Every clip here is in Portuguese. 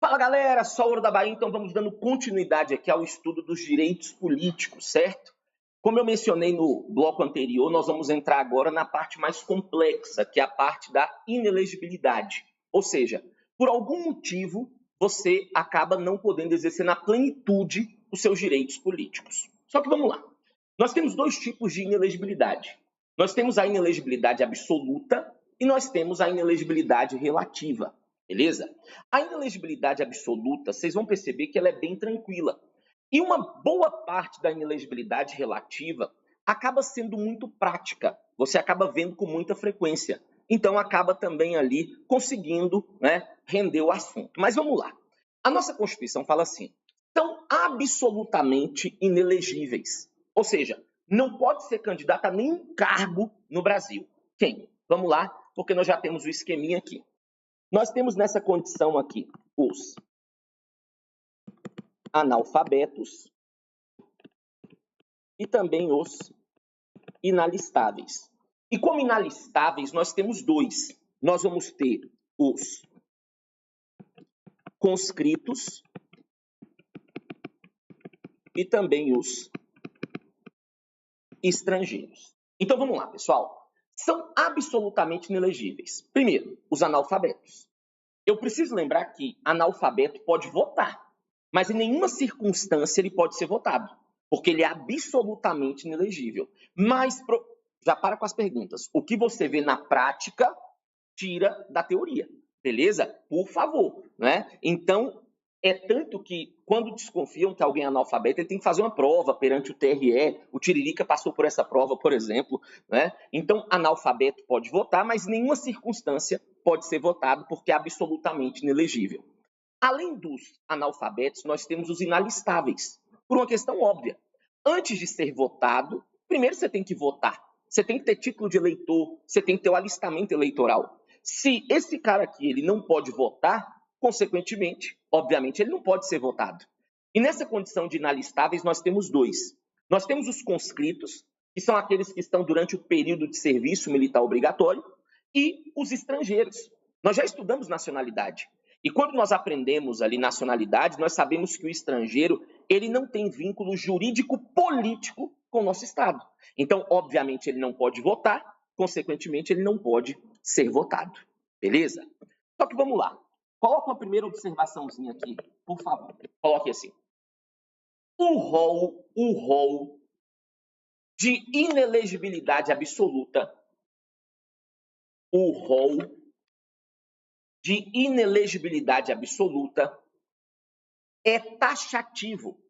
Fala galera, Saulo da Bahia, então vamos dando continuidade aqui ao estudo dos direitos políticos, certo? Como eu mencionei no bloco anterior, nós vamos entrar agora na parte mais complexa, que é a parte da inelegibilidade. Ou seja, por algum motivo, você acaba não podendo exercer na plenitude os seus direitos políticos. Só que vamos lá. Nós temos dois tipos de inelegibilidade. Nós temos a inelegibilidade absoluta e nós temos a inelegibilidade relativa. Beleza? A inelegibilidade absoluta, vocês vão perceber que ela é bem tranquila. E uma boa parte da inelegibilidade relativa acaba sendo muito prática. Você acaba vendo com muita frequência. Então, acaba também ali conseguindo, render o assunto. Mas vamos lá. A nossa Constituição fala assim: são absolutamente inelegíveis. Ou seja, não pode ser candidato a nenhum cargo no Brasil. Quem? Vamos lá, porque nós já temos o esqueminha aqui. Nós temos nessa condição aqui os analfabetos e também os inalistáveis. E como inalistáveis, nós temos dois. Nós vamos ter os conscritos e também os estrangeiros. Então vamos lá, pessoal. São absolutamente inelegíveis. Primeiro, os analfabetos. Eu preciso lembrar que analfabeto pode votar, mas em nenhuma circunstância ele pode ser votado, porque ele é absolutamente inelegível. Mas, já para com as perguntas. O que você vê na prática, tira da teoria, beleza? Por favor, né? Então, é tanto que, quando desconfiam que alguém é analfabeto, ele tem que fazer uma prova perante o TRE. O Tiririca passou por essa prova, por exemplo, né? Então, analfabeto pode votar, mas em nenhuma circunstância pode ser votado, porque é absolutamente inelegível. Além dos analfabetos, nós temos os inalistáveis, por uma questão óbvia. Antes de ser votado, primeiro você tem que votar. Você tem que ter título de eleitor, você tem que ter o alistamento eleitoral. Se esse cara aqui ele não pode votar, consequentemente, obviamente, ele não pode ser votado. E nessa condição de inalistáveis, nós temos dois. Nós temos os conscritos, que são aqueles que estão durante o período de serviço militar obrigatório, e os estrangeiros. Nós já estudamos nacionalidade. E quando nós aprendemos ali nacionalidade, nós sabemos que o estrangeiro ele não tem vínculo jurídico-político com o nosso Estado. Então, obviamente, ele não pode votar, consequentemente, ele não pode ser votado. Beleza? Só que vamos lá. Coloca uma primeira observaçãozinha aqui, por favor. Coloque assim. O rol de inelegibilidade absoluta, o rol de inelegibilidade absoluta é taxativo.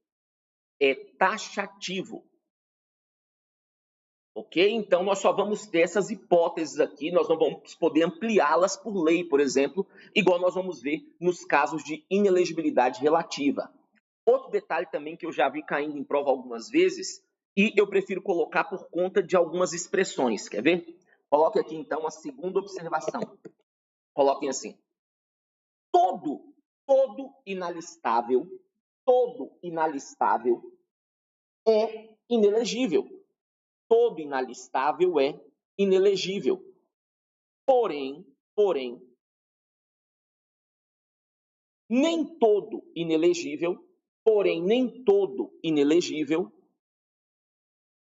É taxativo. Ok? Então, nós só vamos ter essas hipóteses aqui, nós não vamos poder ampliá-las por lei, por exemplo, igual nós vamos ver nos casos de inelegibilidade relativa. Outro detalhe também que eu já vi caindo em prova algumas vezes, e eu prefiro colocar por conta de algumas expressões. Quer ver? Coloque aqui, então, a segunda observação. Coloquem assim. Todo inalistável é inelegível. Todo inalistável é inelegível. Porém, nem todo inelegível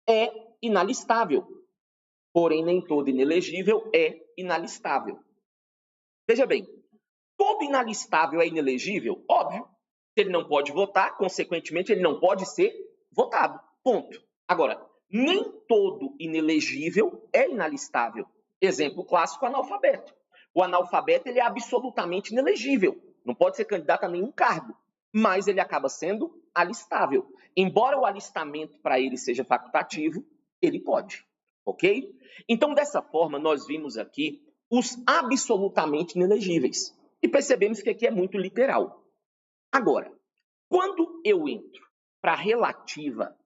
é inalistável. Porém, nem todo inelegível é inalistável. Veja bem, todo inalistável é inelegível? Óbvio. Se ele não pode votar, consequentemente, ele não pode ser votado. Ponto. Agora, nem todo inelegível é inalistável. Exemplo clássico, analfabeto. O analfabeto ele é absolutamente inelegível. Não pode ser candidato a nenhum cargo, mas ele acaba sendo alistável. Embora o alistamento para ele seja facultativo, ele pode. Ok? Então, dessa forma, nós vimos aqui os absolutamente inelegíveis. E percebemos que aqui é muito literal. Agora, quando eu entro para a relativa,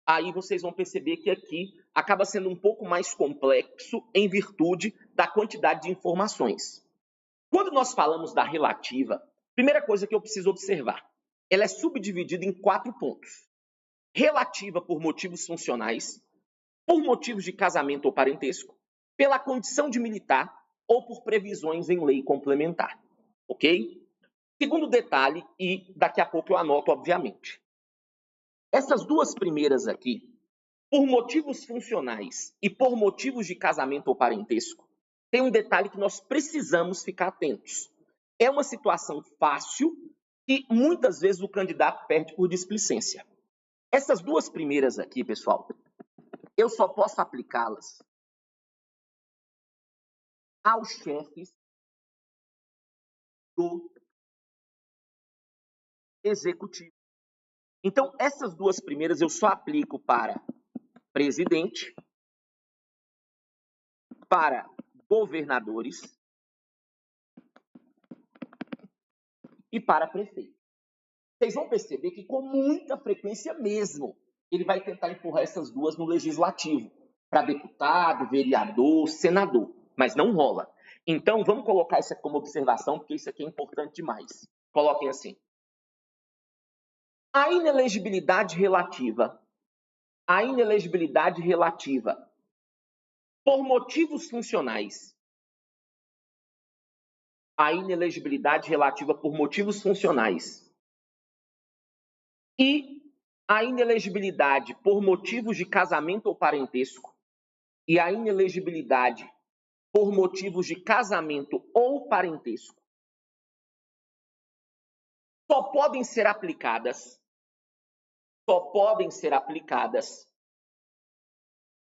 aí vocês vão perceber que aqui acaba sendo um pouco mais complexo em virtude da quantidade de informações. Quando nós falamos da relativa, primeira coisa que eu preciso observar, ela é subdividida em 4 pontos. Relativa por motivos funcionais, por motivos de casamento ou parentesco, pela condição de militar ou por previsões em lei complementar. Ok? Segundo detalhe, e daqui a pouco eu anoto, obviamente. Essas duas primeiras aqui, por motivos funcionais e por motivos de casamento ou parentesco, tem um detalhe que nós precisamos ficar atentos. É uma situação fácil e muitas vezes o candidato perde por displicência. Essas duas primeiras aqui, pessoal, eu só posso aplicá-las aos chefes do executivo. Então, essas duas primeiras eu só aplico para presidente, para governadores e para prefeito. Vocês vão perceber que com muita frequência mesmo, ele vai tentar empurrar essas duas no legislativo, para deputado, vereador, senador, mas não rola. Então, vamos colocar isso aqui como observação, porque isso aqui é importante demais. Coloquem assim. A inelegibilidade relativa por motivos funcionais, a inelegibilidade relativa por motivos funcionais e a inelegibilidade por motivos de casamento ou parentesco e a inelegibilidade por motivos de casamento ou parentesco só podem ser aplicadas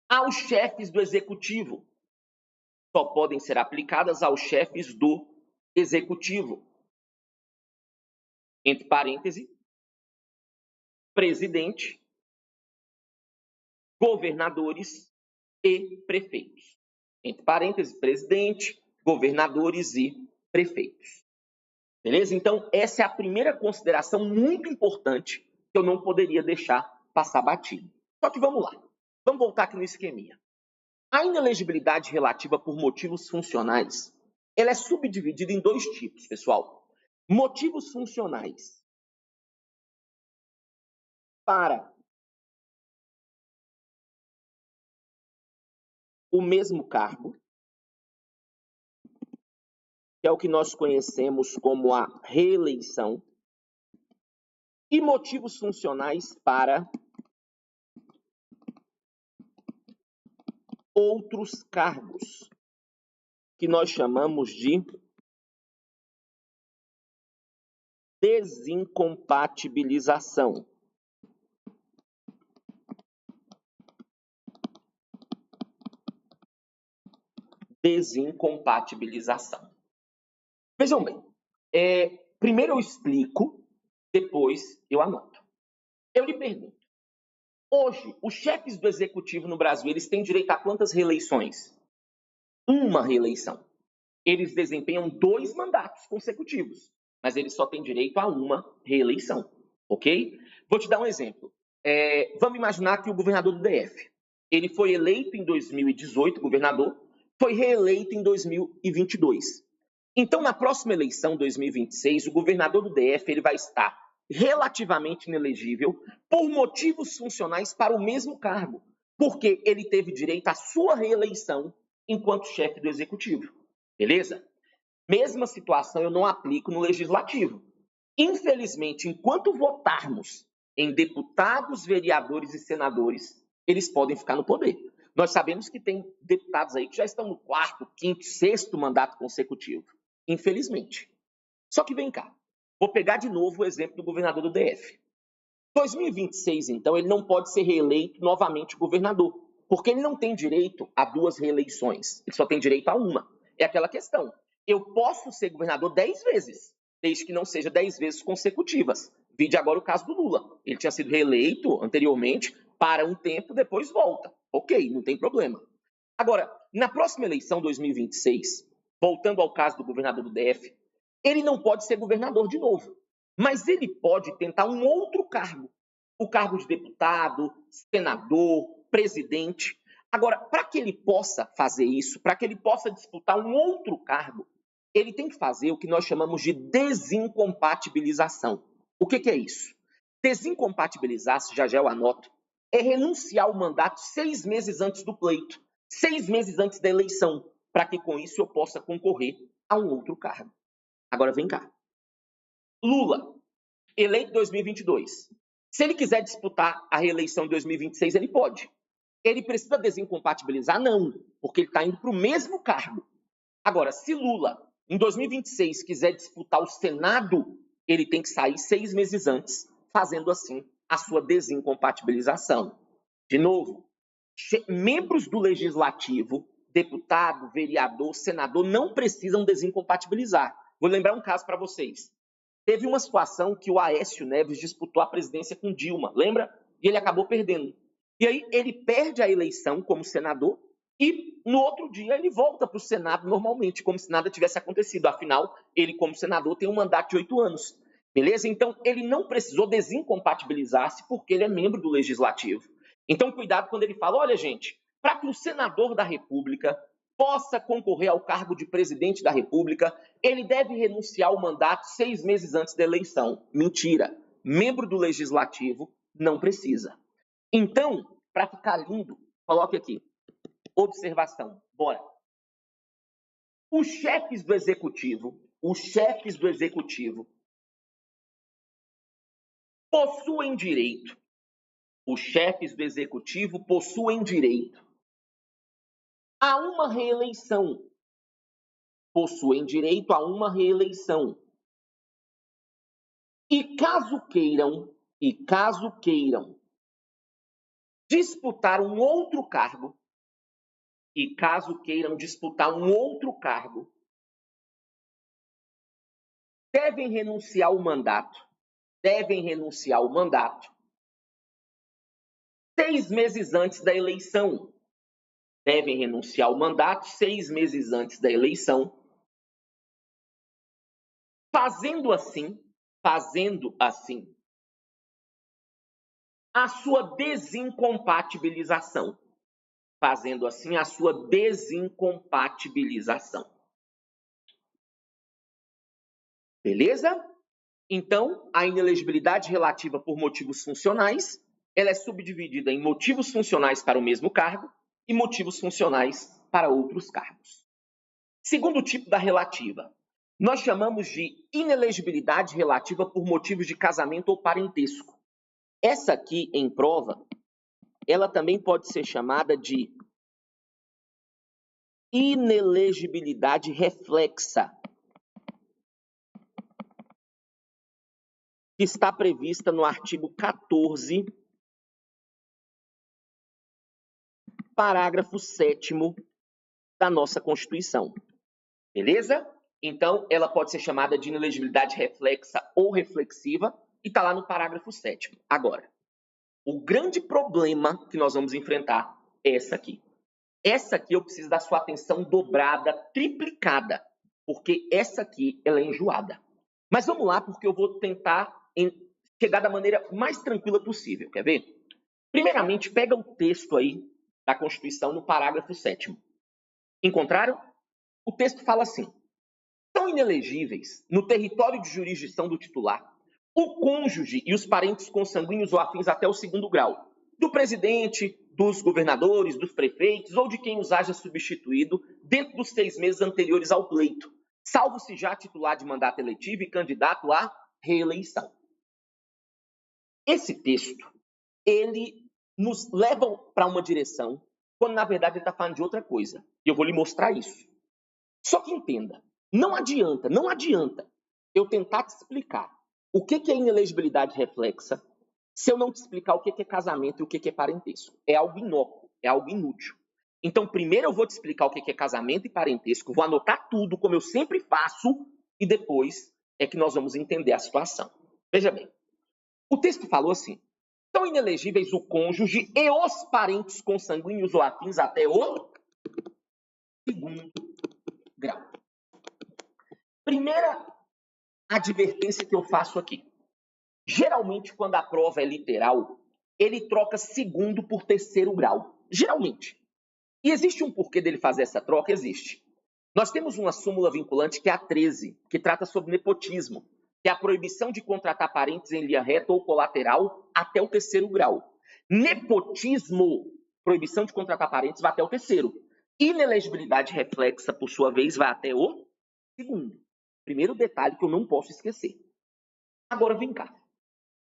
aos chefes do executivo. Só podem ser aplicadas aos chefes do executivo. Entre parênteses, presidente, governadores e prefeitos. Entre parênteses, presidente, governadores e prefeitos. Beleza? Então, essa é a primeira consideração muito importante que eu não poderia deixar passar batido. Só que vamos lá. Vamos voltar aqui no esqueminha. A inelegibilidade relativa por motivos funcionais, ela é subdividida em dois tipos, pessoal. Motivos funcionais para o mesmo cargo, que é o que nós conhecemos como a reeleição, e motivos funcionais para outros cargos, que nós chamamos de desincompatibilização. Desincompatibilização. Vejam bem, primeiro eu explico, depois eu anoto. Eu lhe pergunto, hoje, os chefes do executivo no Brasil, eles têm direito a quantas reeleições? Uma reeleição. Eles desempenham 2 mandatos consecutivos, mas eles só têm direito a uma reeleição, ok? Vou te dar um exemplo. Vamos imaginar que o governador do DF, ele foi eleito em 2018, governador, foi reeleito em 2022. Então, na próxima eleição, 2026, o governador do DF ele vai estar relativamente inelegível por motivos funcionais para o mesmo cargo, porque ele teve direito à sua reeleição enquanto chefe do executivo. Beleza? Mesma situação eu não aplico no legislativo. Infelizmente, enquanto votarmos em deputados, vereadores e senadores, eles podem ficar no poder. Nós sabemos que tem deputados aí que já estão no 4º, 5º, 6º mandato consecutivo. Infelizmente. Só que vem cá. Vou pegar de novo o exemplo do governador do DF. 2026, então, ele não pode ser reeleito novamente governador, porque ele não tem direito a 2 reeleições. Ele só tem direito a uma. É aquela questão. Eu posso ser governador 10 vezes, desde que não seja 10 vezes consecutivas. Vide agora o caso do Lula. Ele tinha sido reeleito anteriormente, para um tempo, depois volta. Ok, não tem problema. Agora, na próxima eleição, 2026, voltando ao caso do governador do DF, ele não pode ser governador de novo, mas ele pode tentar um outro cargo, o cargo de deputado, senador, presidente. Agora, para que ele possa fazer isso, para que ele possa disputar um outro cargo, ele tem que fazer o que nós chamamos de desincompatibilização. O que é isso? Desincompatibilizar, se já eu anoto, é renunciar ao mandato 6 meses antes do pleito, 6 meses antes da eleição, para que com isso eu possa concorrer a um outro cargo. Agora vem cá. Lula, eleito em 2022. Se ele quiser disputar a reeleição em 2026, ele pode. Ele precisa desincompatibilizar? Não, porque ele está indo para o mesmo cargo. Agora, se Lula, em 2026, quiser disputar o Senado, ele tem que sair 6 meses antes, fazendo assim a sua desincompatibilização. De novo, membros do Legislativo, deputado, vereador, senador, não precisam desincompatibilizar. Vou lembrar um caso para vocês. Teve uma situação que o Aécio Neves disputou a presidência com Dilma, lembra? E ele acabou perdendo. E aí ele perde a eleição como senador e no outro dia ele volta para o Senado normalmente, como se nada tivesse acontecido. Afinal, ele como senador tem um mandato de 8 anos. Beleza? Então, ele não precisou desincompatibilizar-se porque ele é membro do Legislativo. Então, cuidado quando ele fala, olha, gente, para que o senador da República possa concorrer ao cargo de presidente da República, ele deve renunciar ao mandato 6 meses antes da eleição. Mentira. Membro do Legislativo não precisa. Então, para ficar lindo, coloque aqui. Observação. Bora. Os chefes do Executivo possuem direito. Os chefes do Executivo possuem direito a uma reeleição. Possuem direito a uma reeleição. E caso queiram disputar um outro cargo, devem renunciar ao mandato. 6 meses antes da eleição. Devem renunciar ao mandato 6 meses antes da eleição. Fazendo assim a sua desincompatibilização. Beleza? Então, a inelegibilidade relativa por motivos funcionais, ela é subdividida em motivos funcionais para o mesmo cargo e motivos funcionais para outros cargos. Segundo tipo da relativa, nós chamamos de inelegibilidade relativa por motivos de casamento ou parentesco. Essa aqui, em prova, ela também pode ser chamada de inelegibilidade reflexa, que está prevista no artigo 14, parágrafo 7º da nossa Constituição. Beleza? Então, ela pode ser chamada de inelegibilidade reflexa ou reflexiva e está lá no parágrafo 7º. Agora, o grande problema que nós vamos enfrentar é essa aqui. Essa aqui eu preciso da sua atenção dobrada, triplicada, porque essa aqui ela é enjoada. Mas vamos lá, porque eu vou tentar chegar da maneira mais tranquila possível. Quer ver? Primeiramente, pega o texto aí da Constituição no parágrafo 7º. Encontraram? O texto fala assim: são inelegíveis, no território de jurisdição do titular, o cônjuge e os parentes consanguíneos ou afins até o 2º grau, do presidente, dos governadores, dos prefeitos ou de quem os haja substituído dentro dos 6 meses anteriores ao pleito, salvo se já titular de mandato eletivo e candidato à reeleição. Esse texto, ele nos leva para uma direção, quando na verdade ele está falando de outra coisa. E eu vou lhe mostrar isso. Só que entenda, não adianta eu tentar te explicar o que é inelegibilidade reflexa se eu não te explicar o que é casamento e o que é parentesco. É algo inócuo, é algo inútil. Então, primeiro eu vou te explicar o que é casamento e parentesco, vou anotar tudo, como eu sempre faço, e depois é que nós vamos entender a situação. Veja bem, o texto falou assim: são inelegíveis o cônjuge e os parentes consanguíneos ou afins até o 2º grau. Primeira advertência que eu faço aqui. Geralmente, quando a prova é literal, ele troca 2º por 3º grau. Geralmente. E existe um porquê dele fazer essa troca? Existe. Nós temos uma súmula vinculante que é a 13, que trata sobre nepotismo, que é a proibição de contratar parentes em linha reta ou colateral até o 3º grau. Nepotismo, proibição de contratar parentes, vai até o 3º. Inelegibilidade reflexa, por sua vez, vai até o 2º. Primeiro detalhe que eu não posso esquecer. Agora vem cá.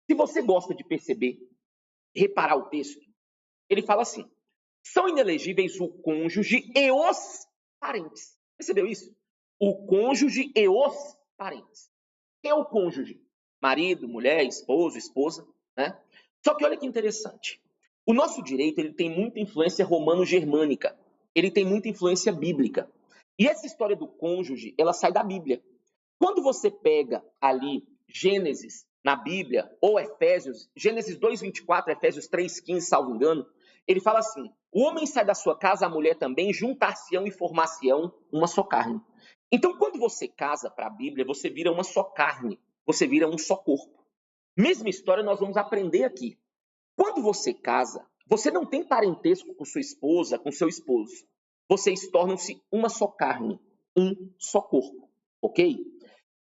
Se você gosta de perceber, reparar o texto, ele fala assim: são inelegíveis o cônjuge e os parentes. Percebeu isso? O cônjuge e os parentes. Quem é o cônjuge? Marido, mulher, esposo, esposa, né? Só que olha que interessante. O nosso direito ele tem muita influência romano-germânica. Ele tem muita influência bíblica. E essa história do cônjuge, ela sai da Bíblia. Quando você pega ali Gênesis na Bíblia, ou Efésios, Gênesis 2:24, Efésios 3:15, salvo engano, ele fala assim: o homem sai da sua casa, a mulher também, juntar-se-ão e formar-se-ão uma só carne. Então, quando você casa para a Bíblia, você vira uma só carne, você vira um só corpo. Mesma história nós vamos aprender aqui. Quando você casa, você não tem parentesco com sua esposa, com seu esposo. Vocês tornam-se uma só carne, um só corpo, ok?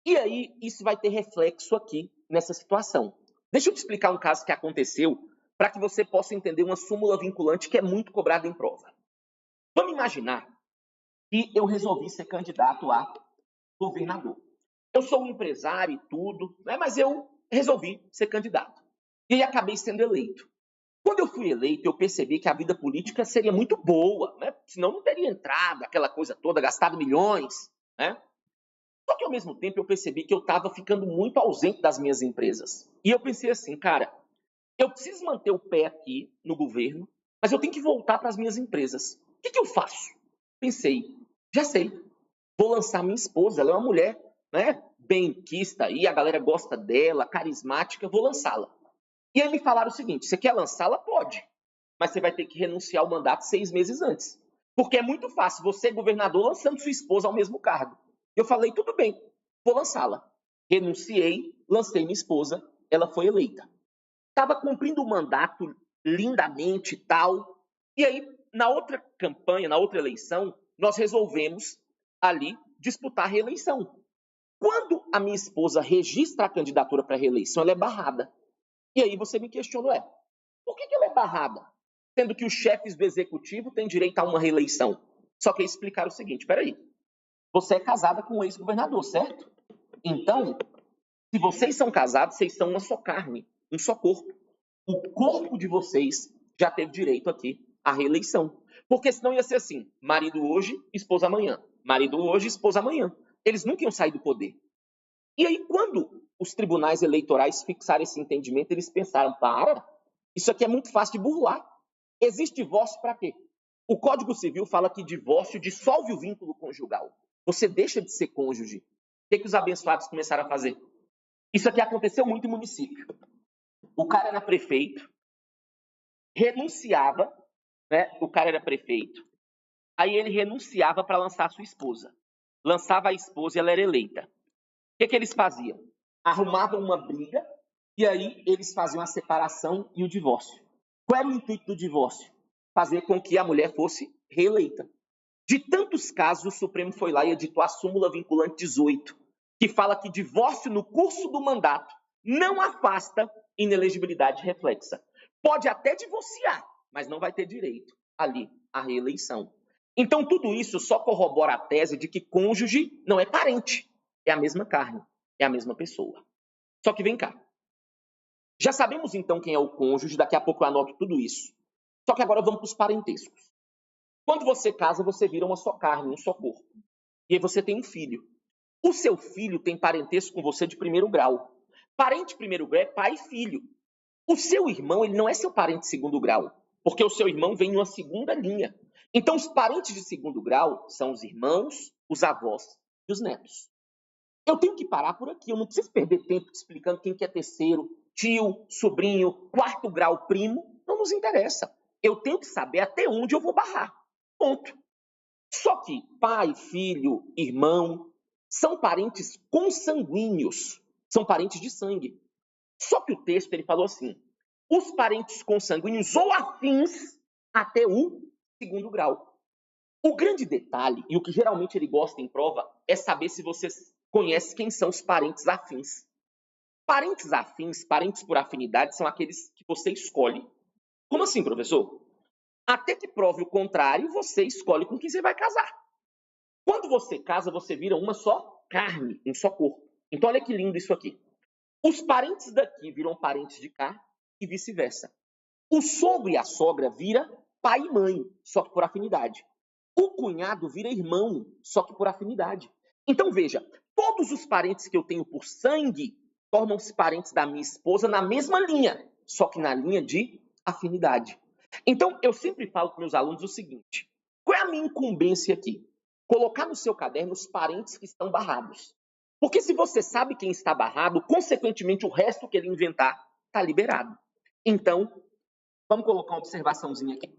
E aí, isso vai ter reflexo aqui nessa situação. Deixa eu te explicar um caso que aconteceu para que você possa entender uma súmula vinculante que é muito cobrada em prova. Vamos imaginar que eu resolvi ser candidato a governador. Eu sou um empresário e tudo, né? Mas eu resolvi ser candidato. E aí acabei sendo eleito. Quando eu fui eleito, eu percebi que a vida política seria muito boa, né? Senão não teria entrado, aquela coisa toda, gastado milhões, né? Só que ao mesmo tempo eu percebi que eu estava ficando muito ausente das minhas empresas. E eu pensei assim, cara, eu preciso manter o pé aqui no governo, mas eu tenho que voltar para as minhas empresas. O que eu faço? Pensei, já sei, vou lançar minha esposa, ela é uma mulher, né, benquista aí, a galera gosta dela, carismática, vou lançá-la. E aí me falaram o seguinte: você quer lançá-la? Pode, mas você vai ter que renunciar ao mandato 6 meses antes. Porque é muito fácil você, governador, lançando sua esposa ao mesmo cargo. Eu falei, tudo bem, vou lançá-la. Renunciei, lancei minha esposa, ela foi eleita. Estava cumprindo o mandato lindamente e tal. E aí, na outra campanha, na outra eleição, nós resolvemos ali disputar a reeleição. Quando a minha esposa registra a candidatura para a reeleição, ela é barrada. E aí você me questiona, por que ela é barrada? Sendo que os chefes do executivo têm direito a uma reeleição. Só que eles explicaram o seguinte, peraí, você é casada com um ex-governador, certo? Então, se vocês são casados, vocês são uma só carne, um só corpo. O corpo de vocês já teve direito aqui à reeleição. Porque senão ia ser assim, marido hoje, esposa amanhã. Marido hoje, esposa amanhã. Eles nunca iam sair do poder. E aí, quando os tribunais eleitorais fixaram esse entendimento, eles pensaram, isso aqui é muito fácil de burlar. Existe divórcio para quê? O Código Civil fala que divórcio dissolve o vínculo conjugal. Você deixa de ser cônjuge. O que os abençoados começaram a fazer? Isso aqui aconteceu muito em município. O cara era prefeito, renunciava, né? O cara era prefeito, aí ele renunciava para lançar a sua esposa. Lançava a esposa e ela era eleita. O que eles faziam? Arrumavam uma briga e aí eles faziam a separação e o divórcio. Qual era o intuito do divórcio? Fazer com que a mulher fosse reeleita. De tantos casos, o Supremo foi lá e editou a súmula vinculante 18, que fala que divórcio no curso do mandato não afasta inelegibilidade reflexa. Pode até divorciar, mas não vai ter direito ali à reeleição. Então, tudo isso só corrobora a tese de que cônjuge não é parente, é a mesma carne, é a mesma pessoa. Só que vem cá. Já sabemos então quem é o cônjuge, daqui a pouco eu anoto tudo isso. Só que agora vamos para os parentescos. Quando você casa, você vira uma só carne, um só corpo. E aí você tem um filho. O seu filho tem parentesco com você de primeiro grau. Parente de primeiro grau é pai e filho. O seu irmão, ele não é seu parente de segundo grau, porque o seu irmão vem numa segunda linha. Então, os parentes de segundo grau são os irmãos, os avós e os netos. Eu tenho que parar por aqui, eu não preciso perder tempo explicando quem que é terceiro, tio, sobrinho, quarto grau, primo, não nos interessa. Eu tenho que saber até onde eu vou barrar. Ponto. Só que pai, filho, irmão, são parentes consanguíneos, são parentes de sangue. Só que o texto ele falou assim, os parentes consanguíneos ou afins até o segundo grau. O grande detalhe, e o que geralmente ele gosta em prova, é saber se você conhece quem são os parentes afins. Parentes afins, parentes por afinidade, são aqueles que você escolhe. Como assim, professor? Até que prove o contrário, você escolhe com quem você vai casar. Quando você casa, você vira uma só carne, um só corpo. Então olha que lindo isso aqui. Os parentes daqui viram parentes de cá e vice-versa. O sogro e a sogra vira pai e mãe, só que por afinidade. O cunhado vira irmão, só que por afinidade. Então veja, todos os parentes que eu tenho por sangue tornam-se parentes da minha esposa na mesma linha, só que na linha de afinidade. Então eu sempre falo para meus alunos o seguinte: qual é a minha incumbência aqui? Colocar no seu caderno os parentes que estão barrados. Porque se você sabe quem está barrado, consequentemente o resto que ele inventar está liberado. Então, vamos colocar uma observaçãozinha aqui.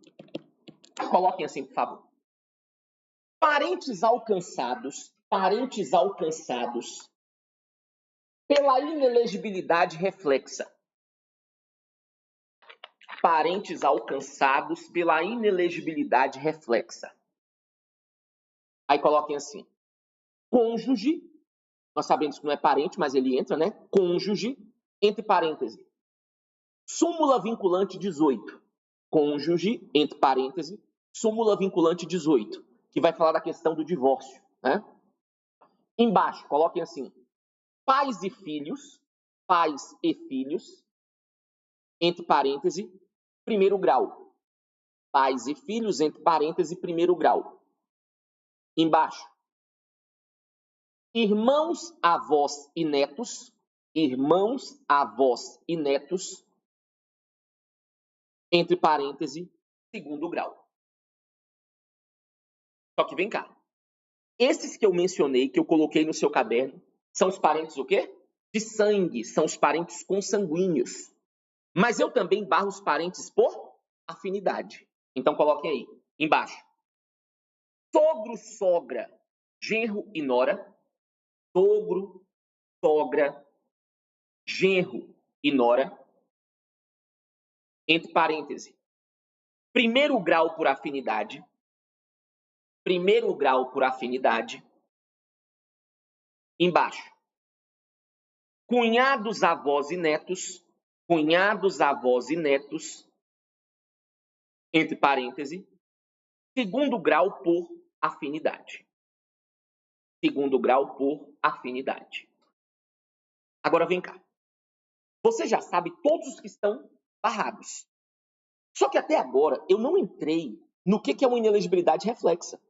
Coloquem assim, por favor. Parentes alcançados pela inelegibilidade reflexa. Parentes alcançados pela inelegibilidade reflexa. Aí coloquem assim. Cônjuge, nós sabemos que não é parente, mas ele entra, né? Cônjuge, entre parênteses. Súmula vinculante 18. Cônjuge, entre parênteses, súmula vinculante 18, que vai falar da questão do divórcio, né? Embaixo, coloquem assim: pais e filhos, entre parênteses, primeiro grau. Pais e filhos, entre parênteses, primeiro grau. Embaixo, irmãos, avós e netos, entre parênteses, segundo grau. Só que vem cá. Esses que eu mencionei, que eu coloquei no seu caderno, são os parentes o quê? De sangue, são os parentes consanguíneos. Mas eu também barro os parentes por afinidade. Então coloquem aí, embaixo. Sogro, sogra, genro e nora. Sogro, sogra, genro e nora. Entre parênteses. Primeiro grau por afinidade. Embaixo. Cunhados, avós e netos. Entre parênteses. Segundo grau por afinidade. Agora vem cá. Você já sabe todos os que estão barrados. Só que até agora eu não entrei no que é uma inelegibilidade reflexa.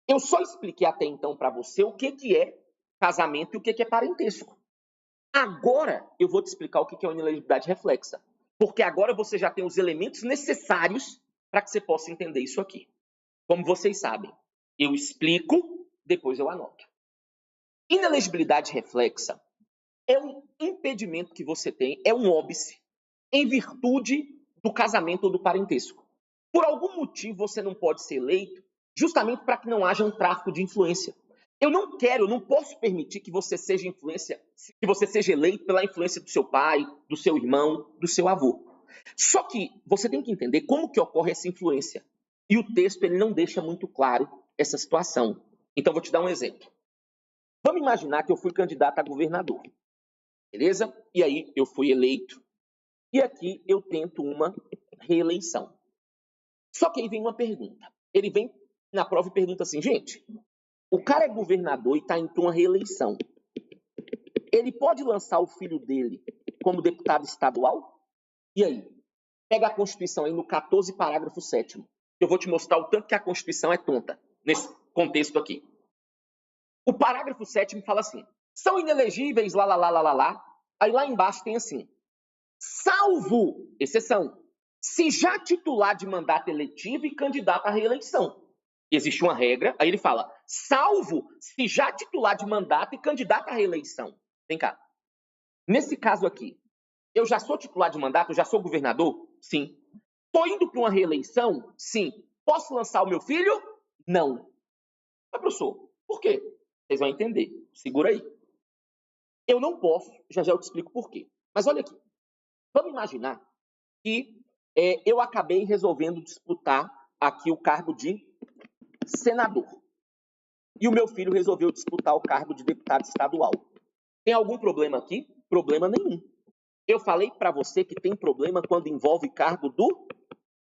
Eu só expliquei até então para você o que é casamento e o que é parentesco. Agora eu vou te explicar o que é uma inelegibilidade reflexa. Porque agora você já tem os elementos necessários para que você possa entender isso aqui. Como vocês sabem, eu explico, depois eu anoto. Inelegibilidade reflexa é um impedimento que você tem, é um óbice, em virtude do casamento ou do parentesco. Por algum motivo você não pode ser eleito, justamente para que não haja um tráfico de influência. Eu não posso permitir que você seja eleito pela influência do seu pai, do seu irmão, do seu avô. Só que você tem que entender como que ocorre essa influência. E o texto ele não deixa muito claro essa situação. Então vou te dar um exemplo. Vamos imaginar que eu fui candidato a governador. Beleza? E aí eu fui eleito. E aqui eu tento uma reeleição. Só que aí vem uma pergunta. Ele vem na prova e pergunta assim, gente, o cara é governador e está indo para uma reeleição. Ele pode lançar o filho dele como deputado estadual? E aí? Pega a Constituição aí no 14, parágrafo 7º. Eu vou te mostrar o tanto que a Constituição é tonta nesse contexto aqui. O parágrafo 7º fala assim, são inelegíveis, lá. Aí lá embaixo tem assim, salvo exceção, se já titular de mandato eletivo e candidato à reeleição. Existe uma regra, aí ele fala, salvo se já titular de mandato e candidato à reeleição. Vem cá. Nesse caso aqui, eu já sou titular de mandato, eu já sou governador? Sim. Estou indo para uma reeleição? Sim. Posso lançar o meu filho? Não. Mas, professor, por quê? Vocês vão entender. Segura aí. Eu não posso, já eu te explico por quê. Mas olha aqui. Vamos imaginar que eu acabei resolvendo disputar aqui o cargo de senador. E o meu filho resolveu disputar o cargo de deputado estadual. Tem algum problema aqui? Problema nenhum. Eu falei para você que tem problema quando envolve cargo do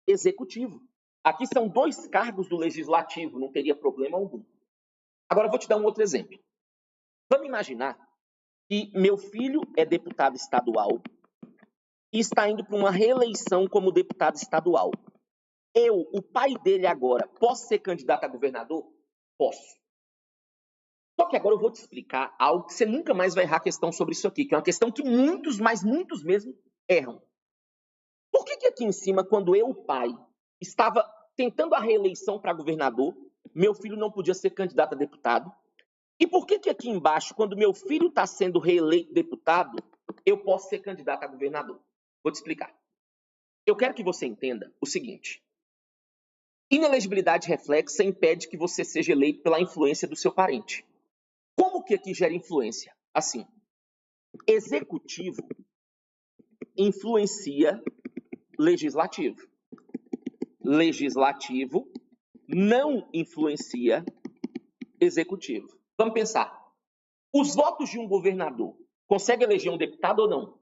executivo. Aqui são 2 cargos do legislativo, não teria problema algum. Agora eu vou te dar um outro exemplo. Vamos imaginar que meu filho é deputado estadual e está indo para uma reeleição como deputado estadual. Eu, o pai dele agora, posso ser candidato a governador? Posso. Só que agora eu vou te explicar algo que você nunca mais vai errar a questão sobre isso aqui, que é uma questão que muitos, mas muitos mesmo, erram. Por que aqui em cima, quando eu, pai, estava tentando a reeleição para governador, meu filho não podia ser candidato a deputado? E por que aqui embaixo, quando meu filho está sendo reeleito deputado, eu posso ser candidato a governador? Vou te explicar. Eu quero que você entenda o seguinte. Inelegibilidade reflexa impede que você seja eleito pela influência do seu parente. Como que aqui gera influência? Assim, executivo influencia legislativo. Legislativo não influencia executivo. Vamos pensar. Os votos de um governador conseguem eleger um deputado ou não?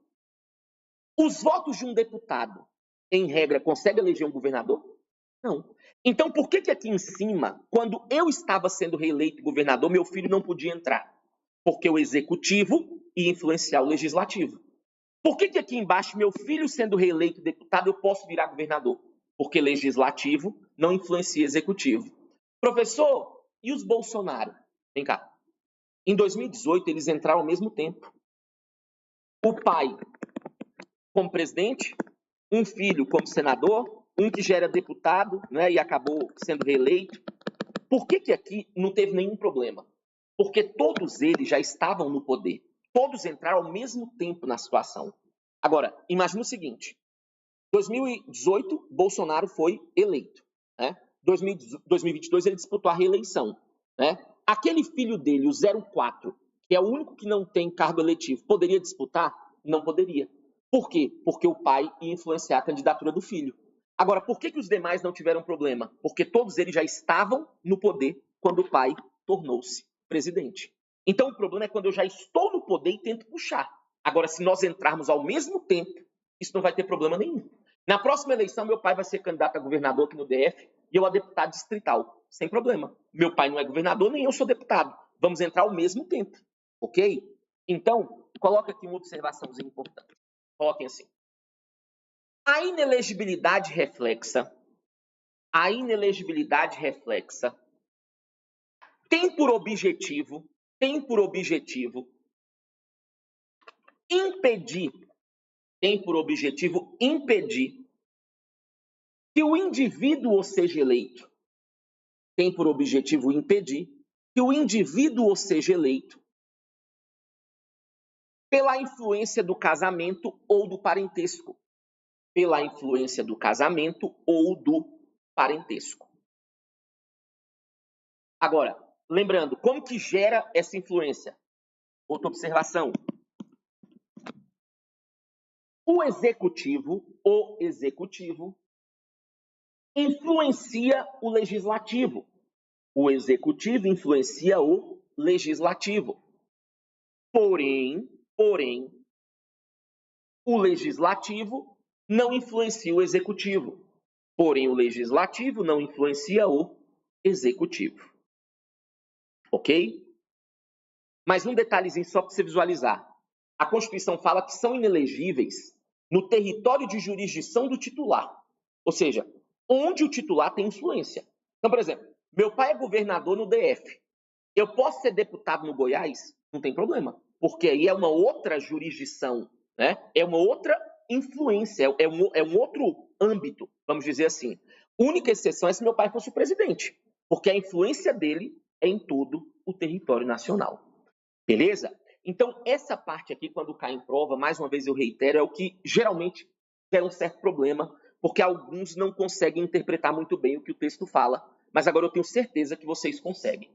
Os votos de um deputado, em regra, conseguem eleger um governador? Não. Então, por que aqui em cima, quando eu estava sendo reeleito governador, meu filho não podia entrar? Porque o executivo ia influenciar o legislativo. Por que aqui embaixo, meu filho sendo reeleito deputado, eu posso virar governador? Porque legislativo não influencia executivo. Professor, e os Bolsonaro? Vem cá. Em 2018, eles entraram ao mesmo tempo. O pai como presidente, um filho como senador, um que já era deputado, né, e acabou sendo reeleito. Por que aqui não teve nenhum problema? Porque todos eles já estavam no poder. Todos entraram ao mesmo tempo na situação. Agora, imagina o seguinte. 2018, Bolsonaro foi eleito. Né? 2022, ele disputou a reeleição. Né? Aquele filho dele, o 04, que é o único que não tem cargo eletivo, poderia disputar? Não poderia. Por quê? Porque o pai ia influenciar a candidatura do filho. Agora, por que os demais não tiveram problema? Porque todos eles já estavam no poder quando o pai tornou-se presidente. Então, o problema é quando eu já estou no poder e tento puxar. Agora, se nós entrarmos ao mesmo tempo, isso não vai ter problema nenhum. Na próxima eleição, meu pai vai ser candidato a governador aqui no DF e eu a deputado distrital, sem problema. Meu pai não é governador, nem eu sou deputado. Vamos entrar ao mesmo tempo, ok? Então, coloca aqui uma observaçãozinha importante. Coloquem assim. A inelegibilidade reflexa tem por objetivo impedir que o indivíduo seja eleito. Tem por objetivo impedir que o indivíduo seja eleito pela influência do casamento ou do parentesco. Pela influência do casamento ou do parentesco. Agora, lembrando, como que gera essa influência? Outra observação. O executivo influencia o legislativo. O executivo influencia o legislativo. Porém, o legislativo não influencia o executivo. Porém, o legislativo não influencia o executivo. Ok? Mas um detalhezinho só para você visualizar. A Constituição fala que são inelegíveis no território de jurisdição do titular. Ou seja, onde o titular tem influência. Então, por exemplo, meu pai é governador no DF. Eu posso ser deputado no Goiás? Não tem problema. Porque aí é uma outra jurisdição, né? É uma outra influência, é um outro âmbito, vamos dizer assim. A única exceção é se meu pai fosse o presidente. Porque a influência dele é em todo o território nacional. Beleza? Então, essa parte aqui, quando cai em prova, mais uma vez eu reitero, é o que geralmente gera um certo problema, porque alguns não conseguem interpretar muito bem o que o texto fala, mas agora eu tenho certeza que vocês conseguem.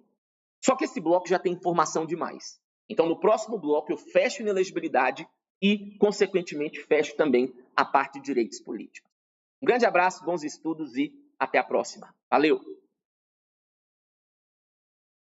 Só que esse bloco já tem informação demais. Então, no próximo bloco, eu fecho a inelegibilidade e, consequentemente, fecho também a parte de direitos políticos. Um grande abraço, bons estudos e até a próxima. Valeu!